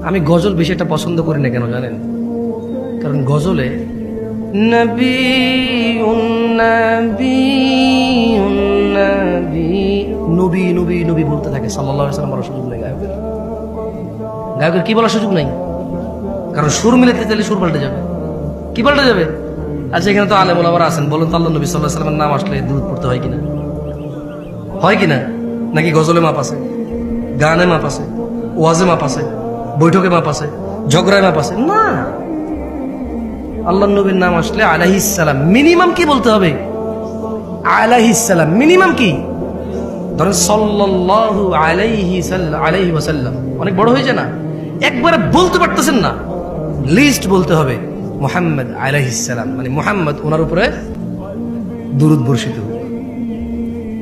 আমি গজল বেশি একটা পছন্দ করি না, কেন জানেন? কারণ গজলে নবী নবী নবী নবী নবী বলতে থাকে সাল্লাল্লাহু আলাইহি ওয়াসাল্লাম। বলার সুযোগ নেই গায়কের। গায়কের কি বলার সুযোগ নাই? কারণ সুর মিলাতে চাইলে সুর পাল্টে যাবে। কি পাল্টে যাবে? আচ্ছা, এখানে তো আলেম ওলামারা আছেন, বলুন তো আল্লাহ নবী সাল্লাল্লাহু আলাইহি ওয়াসাল্লামের নাম আসলে দুরূদ পড়তে হয় কিনা? হয় কিনা? নাকি গজলে মাপ আছে, গানে মাপ আছে, ওয়াজে মাপ আছে, বৈঠকে মাপ আছে, ঝগড়ায় মাপ আছে? না, আল্লাহ নবীর নাম আসলে আলাইহিস সালাম মিনিমাম কি বলতে হবে? আলাইহিস সালাম মিনিমাম কি? ধরেন সাল্লাল্লাহু আলাইহি ওয়াসাল্লাম, অনেক বড় হয়ে যায় না? একবারে বলতে পারতেছেন না, লিস্ট বলতে হবে মুহাম্মদ আলাইহিস সালাম, মানে মুহাম্মদ ওনার উপরে দুরূদ বর্ষিত হোক।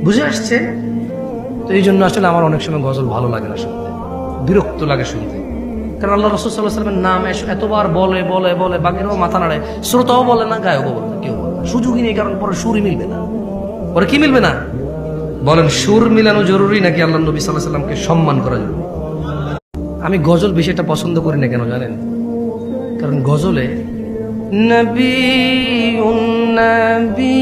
বুঝে আসছে? তো এই জন্য আসলে আমার অনেক সময় গজল ভালো লাগে না শুনতে, বিরক্ত লাগে শুনতে। কারণ আল্লাহ রাসূল সাল্লাল্লাহু আলাইহি ওয়াসাল্লামের নাম এতবার বলে বলে বলে বাকিরাও মাথা নাড়ে, শ্রোতাও বলে না, গায়কও বলে না, কেউ বলে না, সুযোগই নেই। কারণ পরে সুরই মিলবে না। পরে কি মিলবে না? বলেন, সুর মিলানো জরুরি নাকি আল্লাহ নবী সাল্লাল্লাহু আলাইহি ওয়াসাল্লামকে সম্মান করা জরুরি? আমি গজল বেশি একটা পছন্দ করি না, কেন জানেন? কারণ গজলে নবী নবী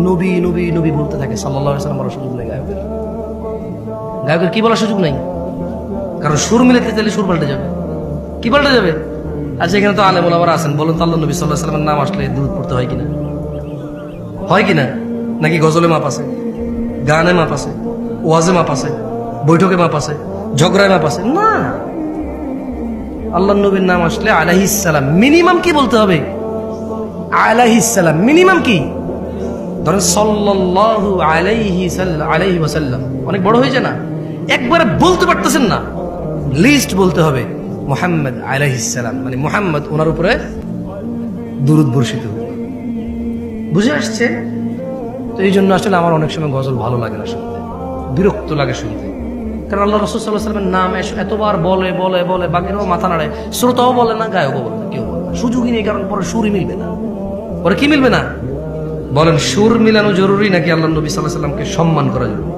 নবী নবী নবী বলতে থাকে সাল্লাল্লাহু আলাইহি ওয়াসাল্লাম। বলার সুযোগ নেই গায়কের। গায়কের কি বলার সুযোগ নাই? কারণ সুর মিলাতে চাইলে সুর পাল্টে যাবে। কি পাল্টে যাবে? আচ্ছা, এখানে তো আলেম ওলামারা আছেন, বলুন তো আল্লাহ নবী সাল্লাল্লাহু আলাইহি ওয়াসাল্লামের নাম আসলে দুরূদ পড়তে হয় কিনা? হয় কিনা? নাকি গজলে মাপ আছে, গানে মাপ আছে, ওয়াজে মাপ আছে, বৈঠকে মাপ আছে, ঝগড়ায় মাপ আছে? না, আল্লাহ নবীর নাম আসলে আলাইহিস সালাম মিনিমাম কি বলতে হবে? আলাইহিস সালাম মিনিমাম কি? ধরেন সাল্লাল্লাহু আলাইহি ওয়াসাল্লাম, অনেক বড় হয়ে যায় না? একবারে বলতে পারতেছেন না, লিস্ট বলতে হবে মুহাম্মদ আলাইহিস সালাম, মানে মুহাম্মদ ওনার উপরে দুরূদ বর্ষিত হোক। বুঝে আসছে? তো এই জন্য আসলে আমার অনেক সময় গজল ভালো লাগে না শুনতে, বিরক্ত লাগে শুনতে। কারণ আল্লাহ রাসূল সাল্লাল্লাহু আলাইহি ওয়াসাল্লামের নাম এতবার বলে বলে বলে বাকিরাও মাথা নাড়ে, শ্রোতাও বলে না, গায়কও বলে না, কেউ বলে না, সুযোগই নেই। কারণ পরে সুরই মিলবে না। পরে কি মিলবে না? বলেন, সুর মিলানো জরুরি নাকি আল্লাহ নবী সাল্লাল্লাহু আলাইহি ওয়াসাল্লামকে সম্মান করা জরুরি?